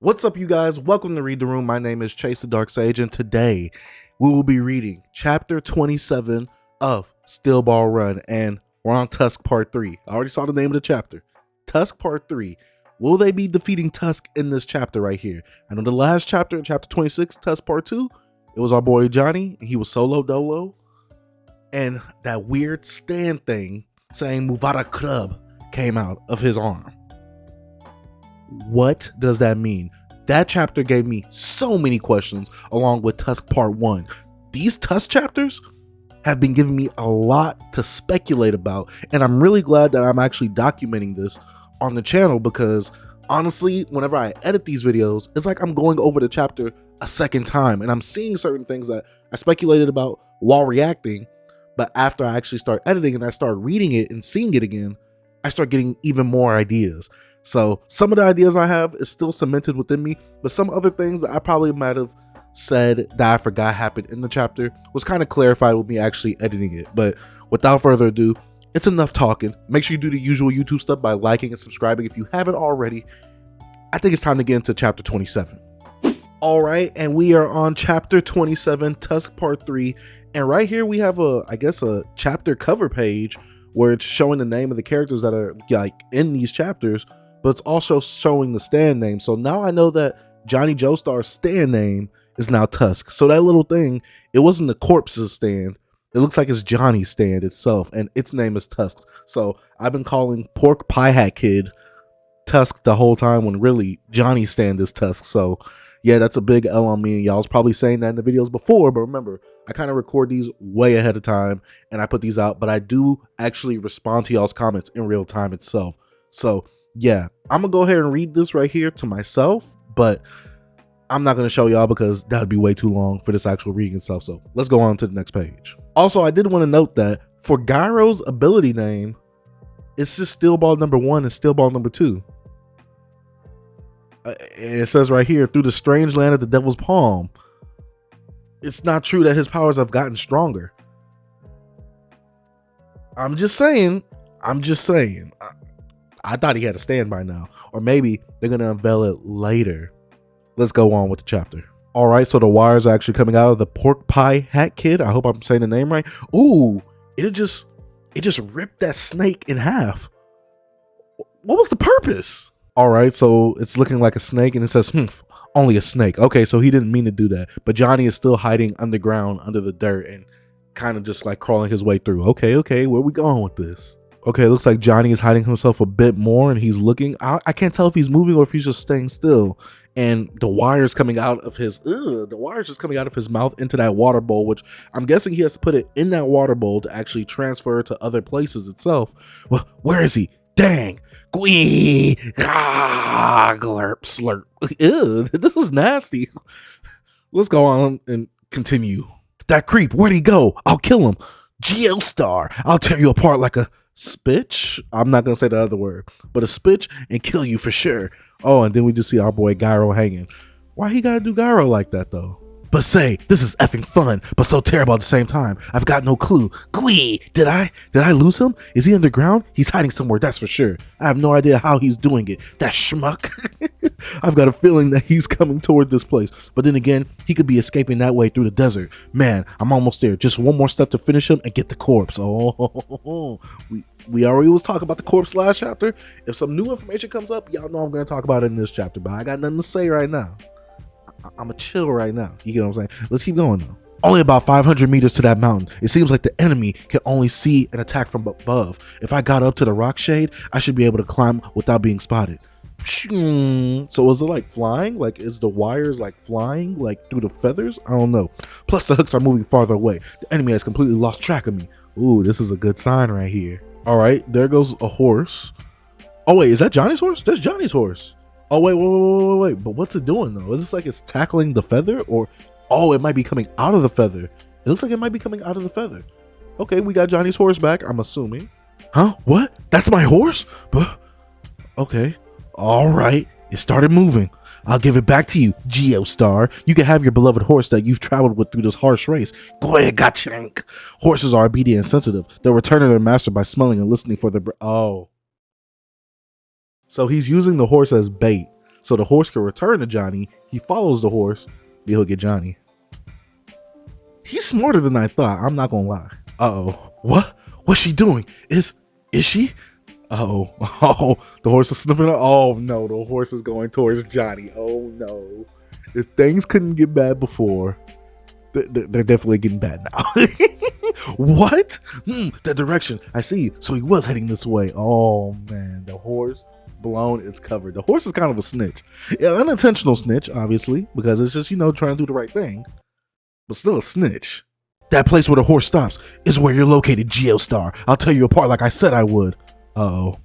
What's up, you guys? Welcome to Read the Room. My name is Chase the Dark Sage, and today we will be reading chapter 27 of Steel Ball Run, and we're on Tusk Part 3. I already saw the name of the chapter. Tusk Part 3. Will they be defeating Tusk in this chapter right here? I know the last chapter, in chapter 26, Tusk Part 2, it was our boy Johnny, and he was solo dolo, and that weird stand thing saying Muvada Club came out of his arm. What does that mean? That chapter gave me so many questions along with Tusk Part 1. These Tusk chapters have been giving me a lot to speculate about, and I'm really glad that I'm actually documenting this on the channel because honestly, whenever I edit these videos, it's like I'm going over the chapter a second time and I'm seeing certain things that I speculated about while reacting, but after I actually start editing and I start reading it and seeing it again, I start getting even more ideas. So some of the ideas I have is still cemented within me, but some other things that I probably might have said that I forgot happened in the chapter was kind of clarified with me actually editing it. But without further ado, it's enough talking. Make sure you do the usual YouTube stuff by liking and subscribing if you haven't already. I think it's time to get into chapter 27. All right, and we are on chapter 27, Tusk Part 3. And right here we have I guess a chapter cover page where it's showing the name of the characters that are like in these chapters, but it's also showing the stand name. So now I know that Johnny Joestar's stand name is now Tusk. So that little thing, it wasn't the corpse's stand. It looks like it's Johnny's stand itself, and its name is Tusk. So I've been calling Pork Pie Hat Kid Tusk the whole time when really Johnny's stand is Tusk. So yeah, that's a big L on me, and y'all was probably saying that in the videos before, but remember, I kind of record these way ahead of time and I put these out, but I do actually respond to y'all's comments in real time itself. So yeah, I'm gonna go ahead and read this right here to myself, but I'm not gonna show y'all because that would be way too long for this actual reading itself. So let's go on to the next page. Also, I did want to note that for Gyro's ability name, it's just Steel Ball number 1 and Steel Ball number 2. It says right here, through the strange land of the Devil's Palm. It's not true that his powers have gotten stronger. I'm just saying. I thought he had a stand by now, or maybe they're gonna unveil it later. Let's go on with the chapter. All right, so the wires are actually coming out of the Pork Pie Hat Kid. I hope I'm saying the name right. Ooh, it just ripped that snake in half. What was the purpose? All right, so it's looking like a snake, and it says, only a snake. Okay, so he didn't mean to do that, but Johnny is still hiding underground under the dirt and kind of just like crawling his way through. Okay, where we going with this? Okay, it looks like Johnny is hiding himself a bit more, and he's looking. I can't tell if he's moving or if he's just staying still. And the wire's coming out of his, the wire's just coming out of his mouth into that water bowl, which I'm guessing he has to put it in that water bowl to actually transfer to other places itself. Well, where is he? Dang. Gwee. Ah, glurp, slurp. Ew, this is nasty. Let's go on and continue. That creep, where'd he go? I'll kill him. Geostar, I'll tear you apart like a spitch. I'm not gonna say the other word, but a spitch and kill you for sure. Oh, and then we just see our boy Gyro hanging. Why he gotta do Gyro like that though? But say, this is effing fun, but so terrible at the same time. I've got no clue. Gwee, did I lose him? Is he underground? He's hiding somewhere, that's for sure. I have no idea how he's doing it. That schmuck. I've got a feeling that he's coming toward this place. But then again, he could be escaping that way through the desert. Man, I'm almost there. Just one more step to finish him and get the corpse. Oh, we already was talking about the corpse last chapter. If some new information comes up, y'all know I'm going to talk about it in this chapter, but I got nothing to say right now. I'm a chill right now. You get what I'm saying? Let's keep going though. Only about 500 meters to that mountain. It seems like the enemy can only see an attack from above. If I got up to the rock shade, I should be able to climb without being spotted. So is it like flying? Like is the wires like flying like through the feathers? I don't know. Plus the hooks are moving farther away. The enemy has completely lost track of me. Ooh, this is a good sign right here. All right, there goes a horse. Oh wait, is that Johnny's horse? That's Johnny's horse. Oh wait, but what's it doing though? Is this like it's tackling the feather, or oh, it might be coming out of the feather. It looks like it might be coming out of the feather. Okay, we got Johnny's horse back, I'm assuming. Huh? What? That's my horse? But okay. All right, it started moving. I'll give it back to you, Geostar. You can have your beloved horse that you've traveled with through this harsh race. Go ahead, gotcha. Horses are obedient and sensitive. They'll return to their master by smelling and listening for the oh. So he's using the horse as bait. so the horse can return to Johnny. He follows the horse, then he'll get Johnny. He's smarter than I thought, I'm not gonna lie. Uh-oh. What's she doing? Is she? Uh-oh. Oh, the horse is sniffing. Oh no, the horse is going towards Johnny. Oh no. If things couldn't get bad before, they're definitely getting bad now. What? That direction. I see. So he was heading this way. Oh man, the horse blown its cover. The horse is kind of a snitch. Yeah, unintentional snitch, obviously, because it's just, trying to do the right thing, but still a snitch. That place where the horse stops is where you're located, Geostar. I'll tell you apart like I said I would. Uh-oh.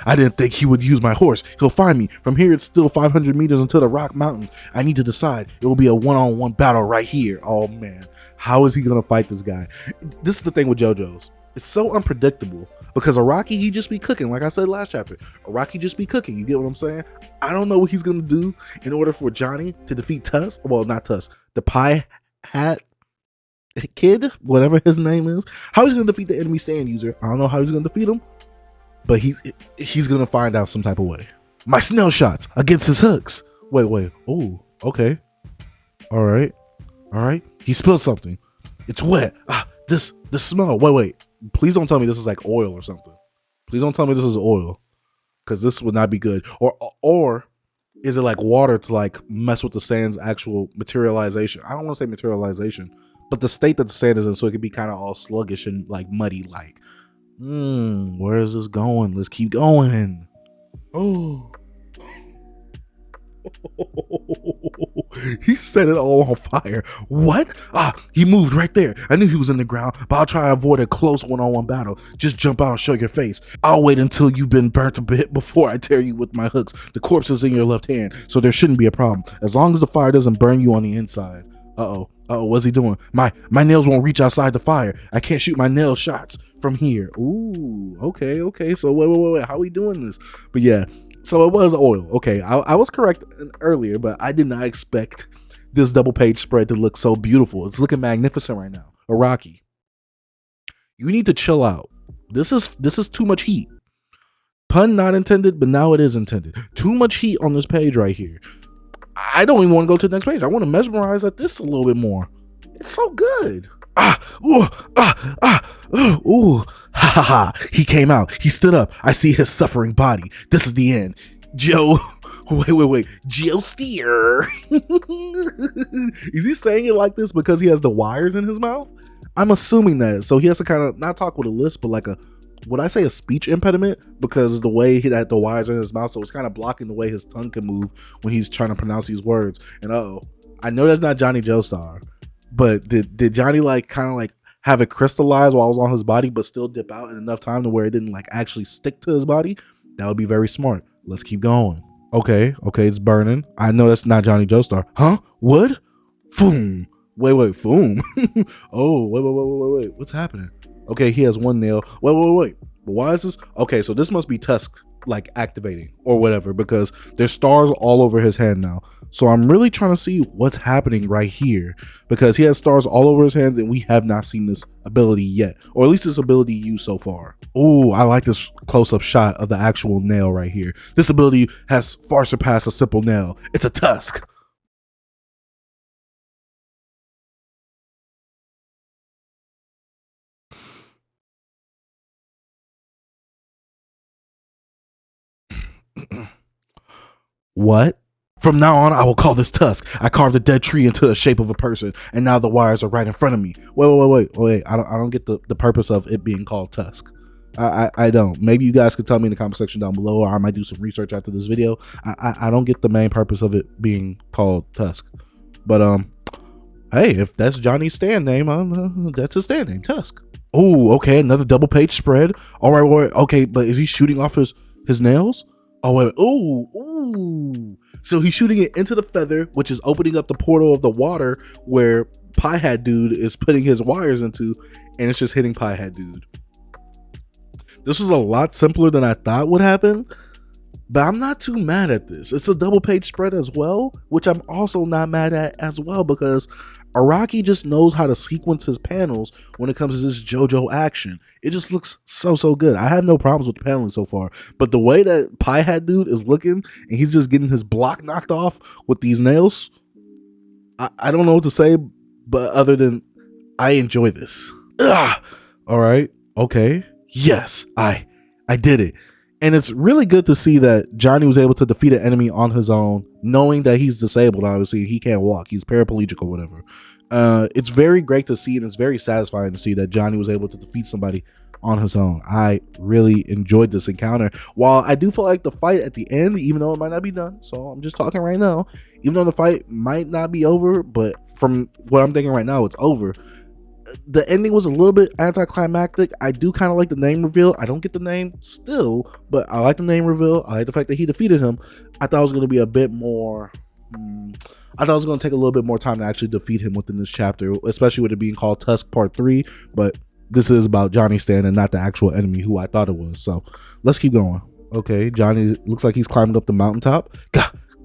I didn't think he would use my horse. He'll find me. From here, it's still 500 meters until the Rock Mountain. I need to decide. It will be a one-on-one battle right here. Oh, man. How is he going to fight this guy? This is the thing with JoJo's. It's so unpredictable because Araki, he just be cooking. Like I said last chapter, Araki just be cooking. You get what I'm saying? I don't know what he's going to do in order for Johnny to defeat Tusk. Well, not Tusk. The Pie Hat Kid, whatever his name is. How he's going to defeat the enemy stand user. I don't know how he's going to defeat him. But he's gonna find out some type of way. My snail shots against his hooks. Wait. Oh, okay. All right. He spilled something. It's wet. The smell. Wait. Please don't tell me this is like oil or something. Please don't tell me this is oil, because this would not be good. Or is it like water to like mess with the sand's actual materialization? I don't want to say materialization, but the state that the sand is in, so it could be kind of all sluggish and like muddy like. Where is this going? Let's keep going. Oh. He set it all on fire. What? He moved right there. I knew he was in the ground, but I'll try to avoid a close one-on-one battle. Just jump out and show your face. I'll wait until you've been burnt a bit before I tear you with my hooks. The corpse is in your left hand, so there shouldn't be a problem, as long as the fire doesn't burn you on the inside. Uh-oh, what's he doing? My nails won't reach outside the fire. I can't shoot my nail shots from here. Ooh, okay. So wait, how are we doing this? But yeah, so it was oil. Okay, I was correct earlier, but I did not expect this double page spread to look so beautiful. It's looking magnificent right now. Araki, you need to chill out. This is too much heat. Pun not intended, but now it is intended. Too much heat on this page right here. I don't even want to go to the next page. I want to mesmerize at this a little bit more. It's so good. He came out. He stood up. I see his suffering body. This is the end. Wait. Geosteer. Is he saying it like this because he has the wires in his mouth? I'm assuming that. So he has to kind of not talk with a lisp, but like would I say a speech impediment, because of the way that the wires are in his mouth, so it's kind of blocking the way his tongue can move when he's trying to pronounce these words. And I know that's not Johnny Joestar, but did Johnny like kind of like have it crystallize while it was on his body, but still dip out in enough time to where it didn't like actually stick to his body? That would be very smart. Let's keep going. Okay, it's burning. I know that's not Johnny Joestar. Huh? Wood? Foom. Wait, foom. Oh, wait. What's happening? Okay, he has one nail. Wait. Why is this? Okay, so this must be Tusk like activating or whatever, because there's stars all over his hand now. So I'm really trying to see what's happening right here, because he has stars all over his hands and we have not seen this ability yet, or at least this ability used so far. Oh, I like this close-up shot of the actual nail right here. This ability has far surpassed a simple nail. It's a Tusk. What? From now on, I will call this Tusk. I carved a dead tree into the shape of a person, and now the wires are right in front of me. Wait. I don't get the purpose of it being called Tusk. I don't. Maybe you guys could tell me in the comment section down below, or I might do some research after this video. I don't get the main purpose of it being called Tusk. But hey, if that's Johnny's stand name, that's his stand name, Tusk. Oh, okay, another double page spread. All right, okay, but is he shooting off his nails? Oh, wait. Ooh. So he's shooting it into the feather, which is opening up the portal of the water where Pie Hat Dude is putting his wires into, and it's just hitting Pie Hat Dude. This was a lot simpler than I thought would happen, But I'm not too mad at this. It's a double page spread as well, which I'm also not mad at as well, because Araki just knows how to sequence his panels when it comes to this JoJo action. It just looks so good. I have no problems with the paneling so far, but the way that Pie Hat dude is looking and he's just getting his block knocked off with these nails, I don't know what to say, but other than I enjoy this. Ugh. All right. Okay. Yes, I did it. And it's really good to see that Johnny was able to defeat an enemy on his own, knowing that he's disabled. Obviously, he can't walk. He's paraplegic or whatever. It's very great to see, and it's very satisfying to see that Johnny was able to defeat somebody on his own. I really enjoyed this encounter. While I do feel like the fight at the end, even though it might not be done, so I'm just talking right now, even though the fight might not be over, but from what I'm thinking right now, it's over. The ending was a little bit anticlimactic. I do kind of like the name reveal. I don't get the name still, but I like the name reveal. I like the fact that he defeated him. I thought it was going to be a bit more... I thought it was going to take a little bit more time to actually defeat him within this chapter, especially with it being called Tusk Part 3, but this is about Johnny Stan and not the actual enemy who I thought it was. So let's keep going. Okay, Johnny looks like he's climbing up the mountaintop.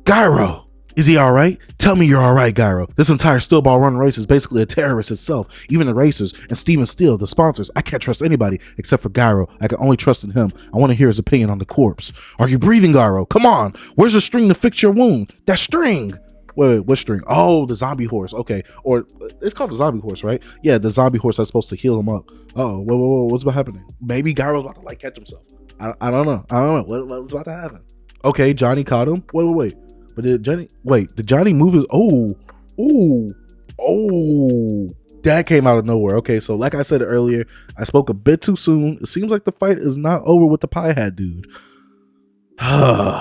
Gyro! Is he all right? Tell me you're all right, Gyro. This entire Still Ball Run race is basically a terrorist itself. Even the racers and Steven Steele, the sponsors. I can't trust anybody except for Gyro. I can only trust in him. I want to hear his opinion on the corpse. Are you breathing, Gyro? Come on. Where's the string to fix your wound? That string. Wait, what string? Oh, the zombie horse. Okay. Or it's called the zombie horse, right? Yeah, the zombie horse that's supposed to heal him up. Oh, whoa, what's about happening? Maybe Gyro's about to like catch himself. I don't know. What's about to happen? Okay, Johnny caught him. Wait. But did Johnny move his... Oh, that came out of nowhere. Okay, so like I said earlier, I spoke a bit too soon. It seems like the fight is not over with the Pie Hat dude.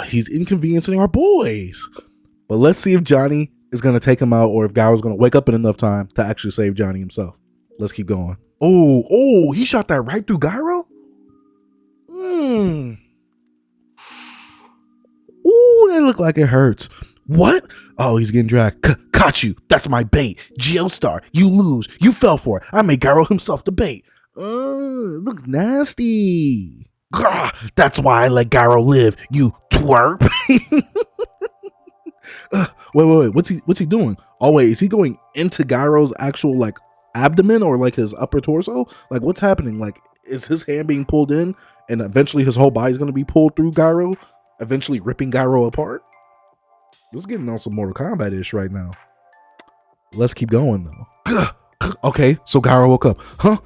He's inconveniencing our boys. But let's see if Johnny is going to take him out or if Gyro's going to wake up in enough time to actually save Johnny himself. Let's keep going. Oh, he shot that right through Gyro? Ooh, that looked like it hurts. What? Oh, he's getting dragged. Caught you. That's my bait. Geostar, you lose. You fell for it. I made Gyro himself the bait. It looks nasty. Gah, that's why I let Gyro live, you twerp. Wait. What's he doing? Oh, wait. Is he going into Gyro's actual, like, abdomen or, like, his upper torso? Like, what's happening? Like, is his hand being pulled in and eventually his whole body's going to be pulled through Gyro, eventually ripping Gyro apart? This is getting on some Mortal Kombat-ish right now. Let's keep going, though. Okay, so Gyro woke up. Huh?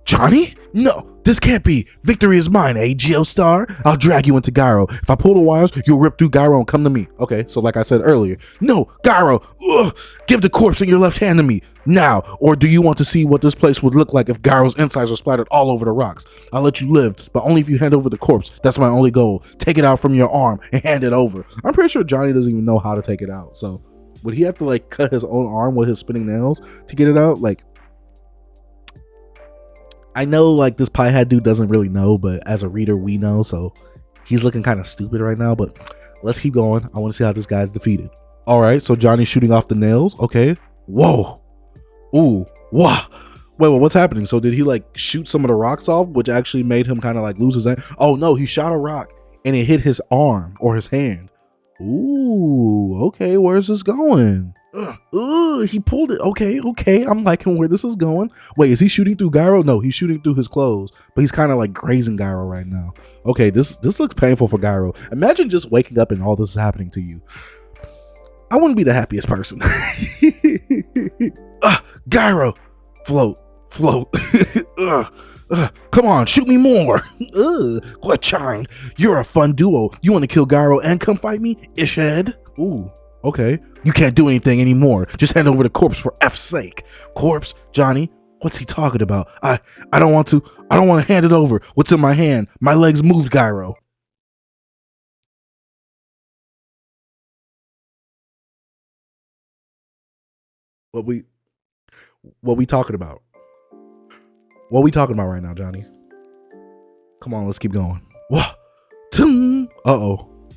Johnny? No, this can't be. Victory is mine, eh, Geostar? I'll drag you into Gyro. If I pull the wires, you'll rip through Gyro and come to me. Okay, so like I said earlier. No, Gyro, give the corpse in your left hand to me. Now, or do you want to see what this place would look like if Gyro's insides were splattered all over the rocks? I'll let you live, but only if you hand over the corpse. That's my only goal. Take it out from your arm and hand it over. I'm pretty sure Johnny doesn't even know how to take it out. So would he have to like cut his own arm with his spinning nails to get it out? Like, I know like this Pie Hat dude doesn't really know, but as a reader, we know. So he's looking kind of stupid right now, but let's keep going. I want to see how this guy's defeated. All right, so Johnny's shooting off the nails. Okay. Whoa. Ooh. Wow. Wait, what's happening? So did he like shoot some of the rocks off, which actually made him kind of like lose his hand? Oh no, he shot a rock and it hit his arm or his hand. Ooh, okay, where's this going? He pulled it. Okay, I'm liking where this is going. Wait, is he shooting through Gyro? No, he's shooting through his clothes, but he's kind of like grazing Gyro right now. Okay, this looks painful for Gyro. Imagine just waking up and all this is happening to you. I wouldn't be the happiest person. Gyro, float. Come on, shoot me more. Glitchine, you're a fun duo. You want to kill Gyro and come fight me, ishhead? Ooh, okay. You can't do anything anymore. Just hand over the corpse for F's sake. Corpse, Johnny, what's he talking about? I don't want to hand it over. What's in my hand? My legs moved, Gyro. What we talking about? What we talking about right now, Johnny? Come on, let's keep going. Whoa.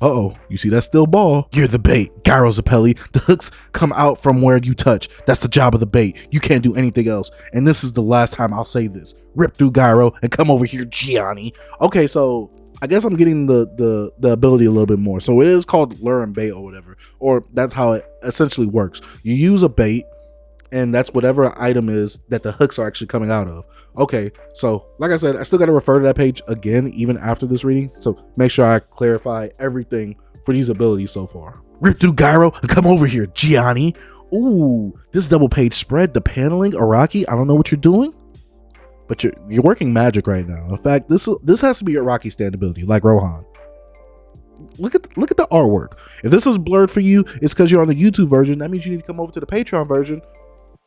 Uh-oh. You see that still ball? You're the bait. Gyro Zappelli. The hooks come out from where you touch. That's the job of the bait. You can't do anything else. And this is the last time I'll say this. Rip through Gyro and come over here, Gianni. Okay, so I guess I'm getting the ability a little bit more. So it is called lure and bait or whatever, or that's how it essentially works. You use a bait, and that's whatever item is that the hooks are actually coming out of. Okay, so like I said, I still got to refer to that page again even after this reading, so make sure I clarify everything for these abilities so far. Rip through Gyro and come over here, Gianni. Ooh, this double page spread, the paneling, Araki, I don't know what you're doing, but you're working magic right now. In fact, this has to be Araki stand ability, like Rohan. Look at the artwork. If this is blurred for you, it's because you're on the YouTube version. That means you need to come over to the Patreon version.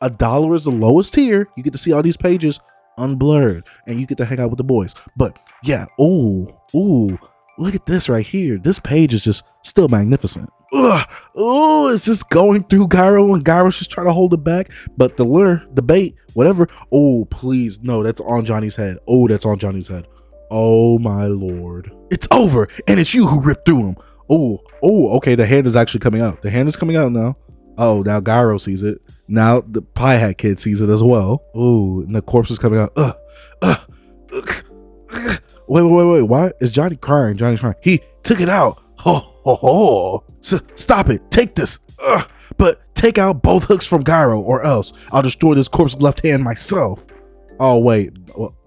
$1 is the lowest tier. You get to see all these pages unblurred, and you get to hang out with the boys. But yeah, ooh, look at this right here. This page is just still magnificent. Oh, it's just going through Gyro, and Gyro's just trying to hold it back. But the lure, the bait, whatever. Oh, please, no, that's on Johnny's head. Oh, that's on Johnny's head. Oh my lord, it's over, and it's you who ripped through him. Oh, okay, the hand is actually coming out. The hand is coming out now. Oh, now Gyro sees it. Now the Pie Hat Kid sees it as well. Oh, and the corpse is coming out. Wait. Why is Johnny crying? Johnny's crying. He took it out. Stop it. Take this. But take out both hooks from Gyro, or else I'll destroy this corpse's left hand myself. Oh, wait.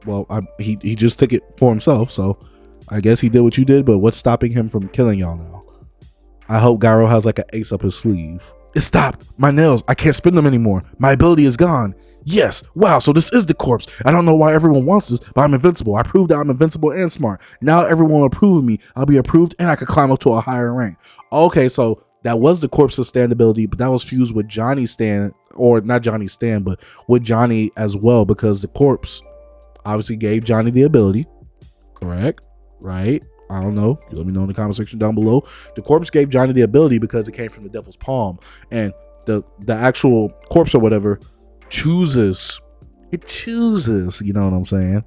Well, he just took it for himself, so I guess he did what you did, but what's stopping him from killing y'all now? I hope Gyro has like an ace up his sleeve. It stopped. My nails, I can't spin them anymore. My ability is gone. Yes. Wow, so this is the corpse. I don't know why everyone wants this, but I'm invincible. I proved that I'm invincible and smart. Now everyone will approve of me. I'll be approved, and I could climb up to a higher rank. Okay, so that was the corpse's stand ability, but that was fused with Johnny's stand, or not Johnny's stand, but with Johnny as well, because the corpse obviously gave Johnny the ability. Correct? Right? I don't know. You let me know in the comment section down below. The corpse gave Johnny the ability because it came from the devil's palm, and the actual corpse or whatever chooses, you know what I'm saying,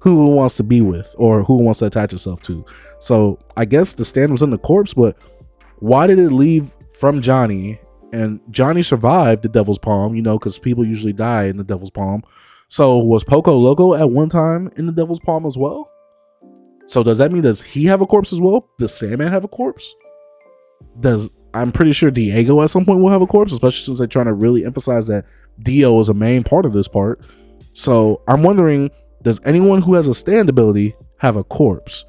who it wants to be with or who it wants to attach itself to. So I guess the stand was in the corpse, but why did it leave from Johnny? And Johnny survived the devil's palm, you know, because people usually die in the devil's palm. So was Poco Loco at one time in the devil's palm as well? So does that mean, does he have a corpse as well? Does Sandman have a corpse? I'm pretty sure Diego at some point will have a corpse, especially since they're trying to really emphasize that Dio is a main part of this part. So I'm wondering, does anyone who has a stand ability have a corpse?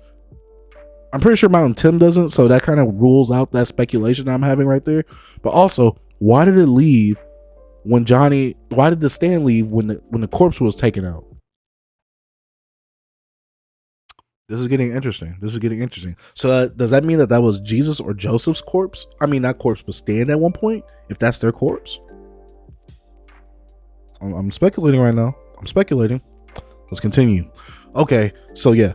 I'm pretty sure Mountain Tim doesn't, so that kind of rules out that speculation I'm having right there. But also, why did it leave when Johnny, why did the stand leave when the corpse was taken out? This is getting interesting. So does that mean that was Jesus or Joseph's corpse? I mean, not corpse, but stand at one point, if that's their corpse. I'm speculating right now. Let's continue. Okay, so yeah,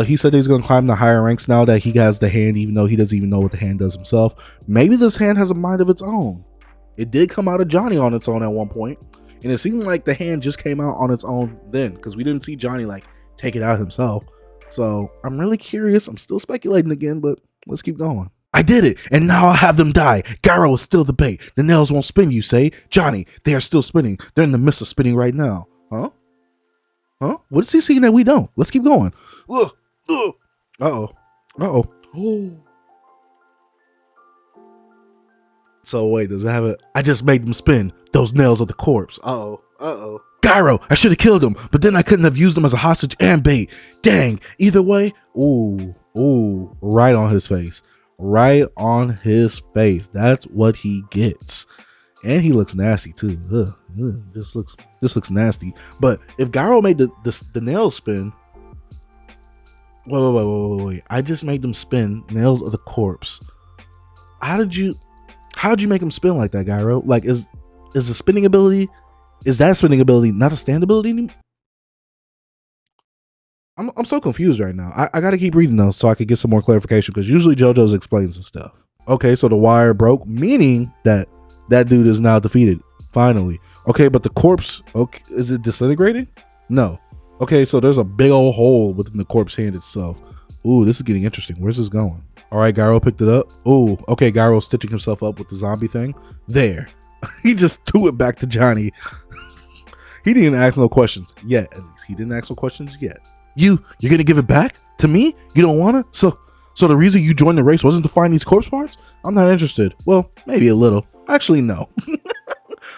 he said he's gonna climb the higher ranks now that he has the hand, even though he doesn't even know what the hand does himself. Maybe this hand has a mind of its own. It did come out of Johnny on its own at one point, and it seemed like the hand just came out on its own then, because we didn't see Johnny like take it out himself. So I'm really curious. I'm still speculating again, but let's keep going. I did it, and now I'll have them die. Gyro is still the bait. The nails won't spin, you say? Johnny, they are still spinning. They're in the midst of spinning right now. Huh? What is he seeing that we don't? Let's keep going. Uh-oh. So wait, does it have it? I just made them spin. Those nails are the corpse. Uh-oh. Gyro, I should have killed him, but then I couldn't have used him as a hostage and bait. Dang, either way. Ooh, right on his face. That's what he gets. And he looks nasty too. This looks nasty. But if Gyro made the nails spin, wait. I just made them spin. Nails of the corpse. How'd you make him spin like that, Gyro? Like, is the spinning ability, is that spinning ability not a stand ability anymore? I'm so confused right now. I gotta keep reading though so I could get some more clarification, because usually JoJo's explains this stuff. Okay, so the wire broke, meaning that dude is now defeated. Finally. Okay, but the corpse, okay, is it disintegrating? No. Okay, so there's a big old hole within the corpse hand itself. Ooh, this is getting interesting. Where's this going? All right, Gyro picked it up. Ooh, okay, Gyro's stitching himself up with the zombie thing. There. He just threw it back to Johnny. He didn't ask no questions yet, at least. He didn't ask no questions yet. You're gonna give it back? To me, you don't wanna? So the reason you joined the race wasn't to find these corpse parts? I'm not interested. Well, maybe a little. Actually, no.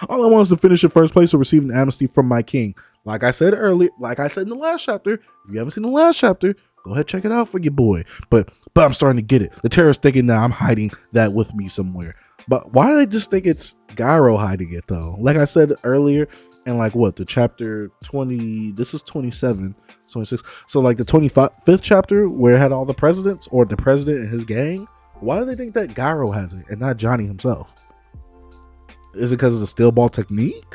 All I want is to finish in first place or receive an amnesty from my king. Like I said earlier, like I said in the last chapter, if you haven't seen the last chapter, go ahead, check it out for your boy. But I'm starting to get it. The terrorists thinking that I'm hiding that with me somewhere. But why do they just think it's Gyro hiding it though? Like I said earlier, and like what, the chapter 20, this is 27, 26. So like the 25th chapter where it had all the presidents or the president and his gang, why do they think that Gyro has it and not Johnny himself? Is it because of the steel ball technique?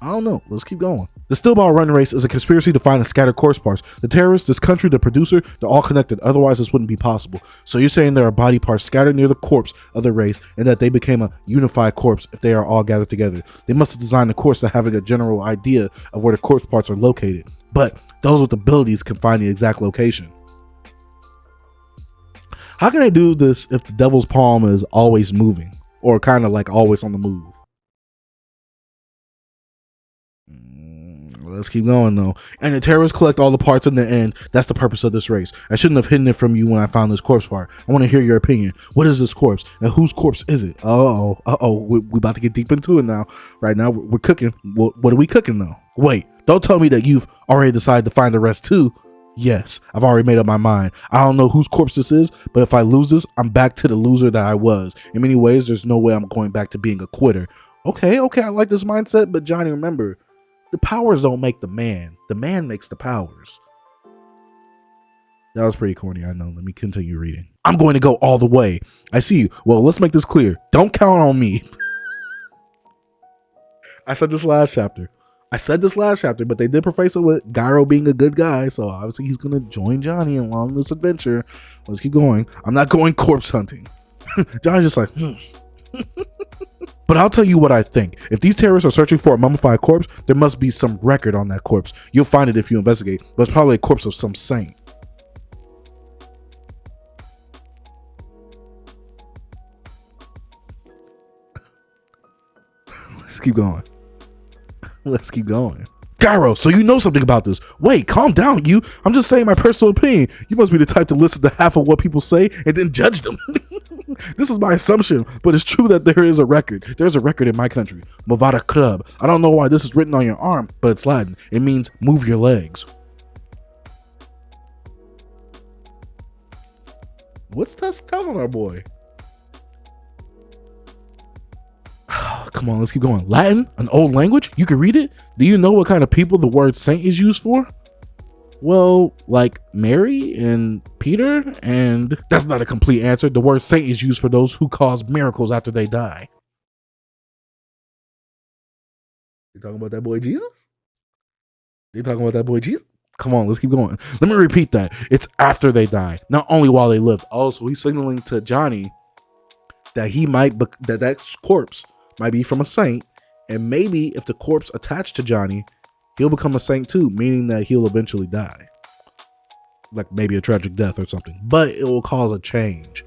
I don't know. Let's keep going. The steel ball run race is a conspiracy to find the scattered corpse parts. The terrorists, this country, the producer, they're all connected. Otherwise, this wouldn't be possible. So you're saying there are body parts scattered near the corpse of the race and that they became a unified corpse if they are all gathered together. They must have designed the course to having a general idea of where the corpse parts are located. But those with abilities can find the exact location. How can they do this if the devil's palm is always moving or kind of like always on the move? Let's keep going though. And the terrorists collect all the parts in the end. That's the purpose of this race. I shouldn't have hidden it from you when I found this corpse part. I want to hear your opinion. What is this corpse? And whose corpse is it? We're about to get deep into it now. Right now, we're cooking. What are we cooking though? Wait, don't tell me that you've already decided to find the rest too. Yes, I've already made up my mind. I don't know whose corpse this is, but if I lose this, I'm back to the loser that I was. In many ways, there's no way I'm going back to being a quitter. Okay, I like this mindset, but Johnny, remember, the powers don't make the man makes the powers. That was pretty corny, I know. Let me continue reading. I'm going to go all the way. I see you. Well, let's make this clear. Don't count on me. I said this last chapter, but they did preface it with Gyro being a good guy, so obviously he's going to join Johnny along this adventure. Let's keep going. I'm not going corpse hunting. Johnny's just like, But I'll tell you what I think. If these terrorists are searching for a mummified corpse, there must be some record on that corpse. You'll find it if you investigate, but it's probably a corpse of some saint. Let's keep going. Gyro, so you know something about this. Wait, calm down, you. I'm just saying my personal opinion. You must be the type to listen to half of what people say and then judge them. This is my assumption, but it's true that there is a record. There's a record in my country, Movada Club. I don't know why this is written on your arm, but it's Latin. It means move your legs. What's that telling our boy? Come on, let's keep going. Latin, an old language? You can read it? Do you know what kind of people the word saint is used for? Well, like Mary and Peter, and that's not a complete answer. The word saint is used for those who cause miracles after they die. You talking about that boy Jesus? Come on, let's keep going. Let me repeat that. It's after they die, not only while they lived. Also, he's signaling to Johnny that he might that corpse might be from a saint, and maybe if the corpse attached to Johnny, he'll become a saint too, meaning that he'll eventually die, like maybe a tragic death or something, but it will cause a change.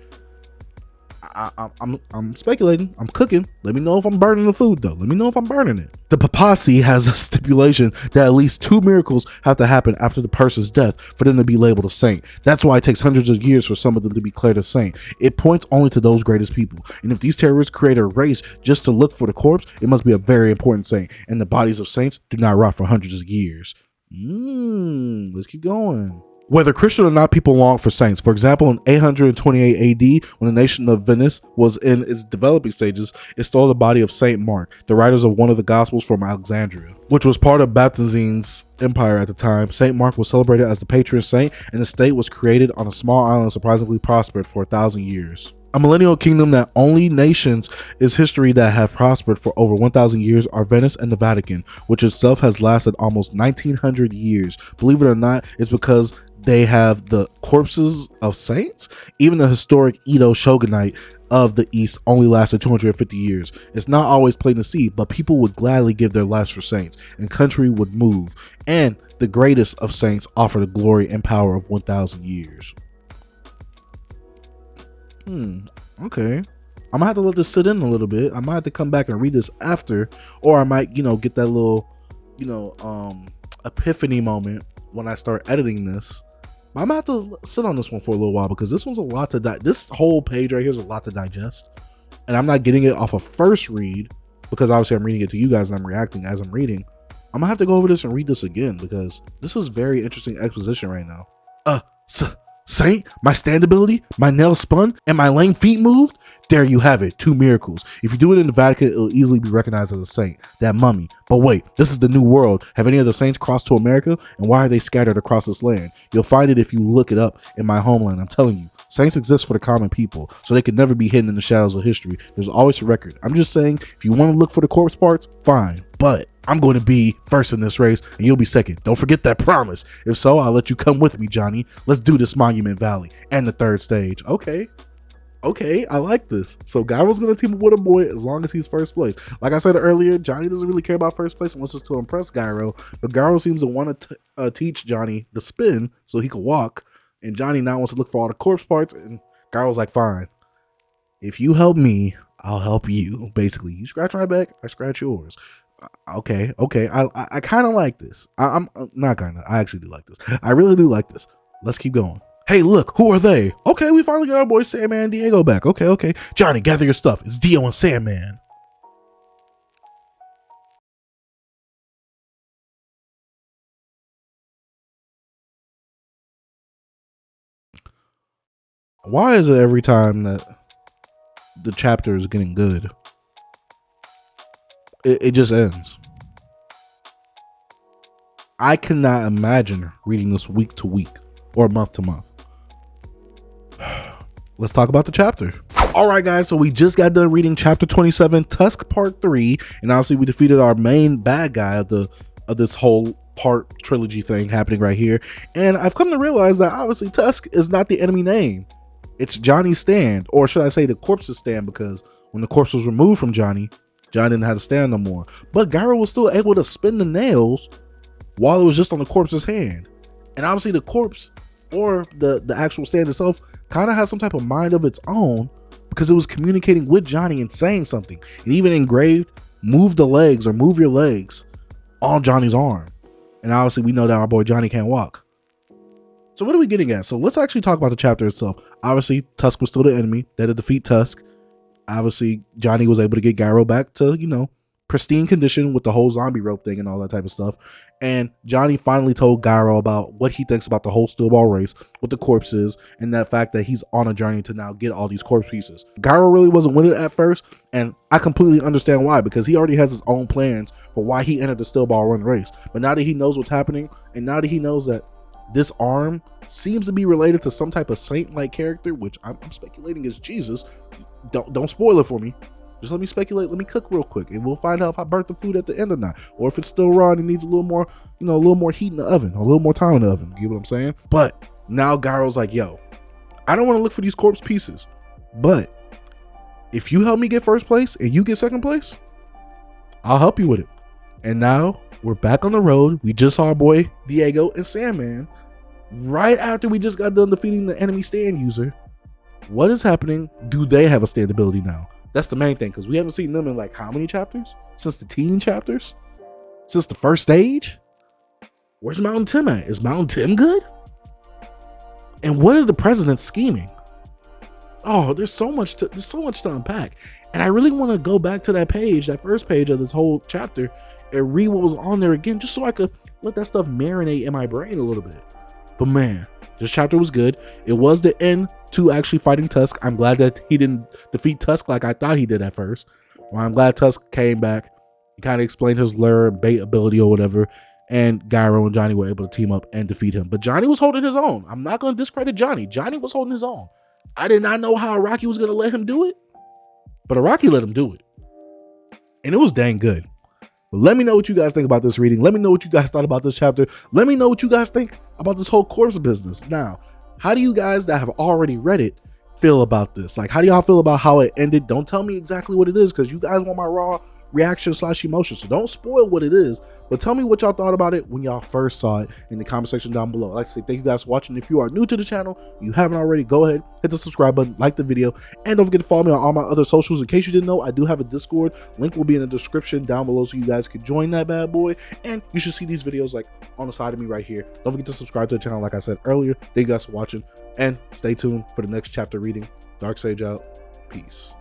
I'm speculating. I'm cooking. Let me know if I'm burning the food though. Let me know if I'm burning it. The papacy has a stipulation that at least 2 miracles have to happen after the person's death for them to be labeled a saint. That's why it takes hundreds of years for some of them to be declared a saint. It points only to those greatest people. And if these terrorists create a race just to look for the corpse, it must be a very important saint. And the bodies of saints do not rot for hundreds of years. Let's keep going. Whether Christian or not, people long for saints. For example, in 828 AD, when the nation of Venice was in its developing stages, it stole the body of Saint Mark, the writers of one of the Gospels from Alexandria, which was part of Byzantine's empire at the time. Saint Mark was celebrated as the patron saint, and the state was created on a small island surprisingly prospered for 1,000 years. A millennial kingdom that only nations is history that have prospered for over 1,000 years are Venice and the Vatican, which itself has lasted almost 1,900 years. Believe it or not, it's because they have the corpses of saints. Even the historic Edo shogunate of the East only lasted 250 years. It's not always plain to see, but people would gladly give their lives for saints, and country would move. And the greatest of saints offer the glory and power of 1,000 years. Okay. I'm gonna have to let this sit in a little bit. I might have to come back and read this after, or I might, get that little, epiphany moment when I start editing this But I'm gonna have to sit on this one for a little while because this one's a lot to this whole page right here is a lot to digest. And I'm not getting it off a first read because obviously I'm reading it to you guys and I'm reacting as I'm reading. I'm gonna have to go over this and read this again because this is very interesting exposition right now. Saint, my standability, my nails spun, and my lame feet moved? There you have it, 2 miracles. If you do it in the Vatican, it'll easily be recognized as a saint, that mummy. But wait, this is the new world. Have any of the saints crossed to America? And why are they scattered across this land? You'll find it if you look it up in my homeland, I'm telling you. Saints exist for the common people, so they can never be hidden in the shadows of history. There's always a record. I'm just saying, if you want to look for the corpse parts, fine. But I'm going to be first in this race, and you'll be second. Don't forget that promise. If so, I'll let you come with me, Johnny. Let's do this Monument Valley and the 3rd stage. Okay, I like this. So Gyro's going to team up with a boy as long as he's first place. Like I said earlier, Johnny doesn't really care about first place unless it's to impress Gyro, but Gyro seems to want to teach Johnny the spin so he can walk, and Johnny now wants to look for all the corpse parts, and Gyro's like, fine. If you help me, I'll help you. Basically, you scratch my back, I scratch yours. Okay. I kind of like this. I'm not kind of. I actually do like this. I really do like this. Let's keep going. Hey, look, who are they? Okay, we finally got our boys Sandman and Diego back. Okay. Johnny, gather your stuff. It's Dio and Sandman. Why is it every time that the chapter is getting good, it just ends? I cannot imagine reading this week to week or month to month. Let's talk about the chapter. All right, guys, so we just got done reading chapter 27, Tusk Part 3, and obviously we defeated our main bad guy of this whole part trilogy thing happening right here. And I've come to realize that obviously Tusk is not the enemy name. It's Johnny's stand, or should I say the corpse's stand, because when the corpse was removed from Johnny didn't have to stand no more. But Gyro was still able to spin the nails while it was just on the corpse's hand. And obviously the corpse or the actual stand itself kind of has some type of mind of its own because it was communicating with Johnny and saying something. It even engraved, move the legs or move your legs on Johnny's arm. And obviously we know that our boy Johnny can't walk. So what are we getting at? So let's actually talk about the chapter itself. Obviously, Tusk was still the enemy. They had to defeat Tusk. Obviously, Johnny was able to get Gyro back to, pristine condition with the whole zombie rope thing and all that type of stuff. And Johnny finally told Gyro about what he thinks about the whole steel ball race with the corpses and that fact that he's on a journey to now get all these corpse pieces. Gyro really wasn't with it at first, and I completely understand why, because he already has his own plans for why he entered the steel ball run race. But now that he knows what's happening, and now that he knows that this arm seems to be related to some type of saint-like character, which I'm speculating is Jesus. Don't spoil it for me. Just let me speculate. Let me cook real quick, and we'll find out if I burnt the food at the end or not, or if it's still raw and it needs a little more, a little more heat in the oven, or a little more time in the oven. You get what I'm saying? But now Gyro's like, yo, I don't want to look for these corpse pieces, but if you help me get first place and you get second place, I'll help you with it. And now we're back on the road. We just saw our boy Diego and Sandman right after we just got done defeating the enemy stand user. What is happening? Do they have a stand ability now? That's the main thing, because we haven't seen them in like how many chapters? Since the teen chapters? Since the first stage? Where's Mountain Tim at? Is Mountain Tim good? And what are the presidents scheming? Oh, there's so much to unpack. And I really want to go back to that page, that first page of this whole chapter, and read what was on there again, just so I could let that stuff marinate in my brain a little bit. But man, this chapter was good. It was the end to actually fighting Tusk. I'm glad that he didn't defeat Tusk like I thought he did at first. Well, I'm glad Tusk came back. He kind of explained his lure and bait ability or whatever, and Gyro and Johnny were able to team up and defeat him. But Johnny was holding his own. I'm not going to discredit Johnny. Johnny was holding his own. I did not know how Araki was going to let him do it, but Araki let him do it. And it was dang good. But let me know what you guys think about this reading. Let me know what you guys thought about this chapter. Let me know what you guys think about this whole corpse business. Now, how do you guys that have already read it feel about this? Like, how do y'all feel about how it ended? Don't tell me exactly what it is, because you guys want my raw reaction / emotion. So don't spoil what it is, but tell me what y'all thought about it when y'all first saw it in the comment section down below. Like I say, thank you guys for watching. If you are new to the channel, you haven't already, go ahead, hit the subscribe button, like the video, and don't forget to follow me on all my other socials. In case you didn't know, I do have a Discord. Link will be in the description down below so you guys can join that bad boy. And you should see these videos like on the side of me right here. Don't forget to subscribe to the channel like I said earlier. Thank you guys for watching, and stay tuned for the next chapter reading. Dark Sage out. Peace.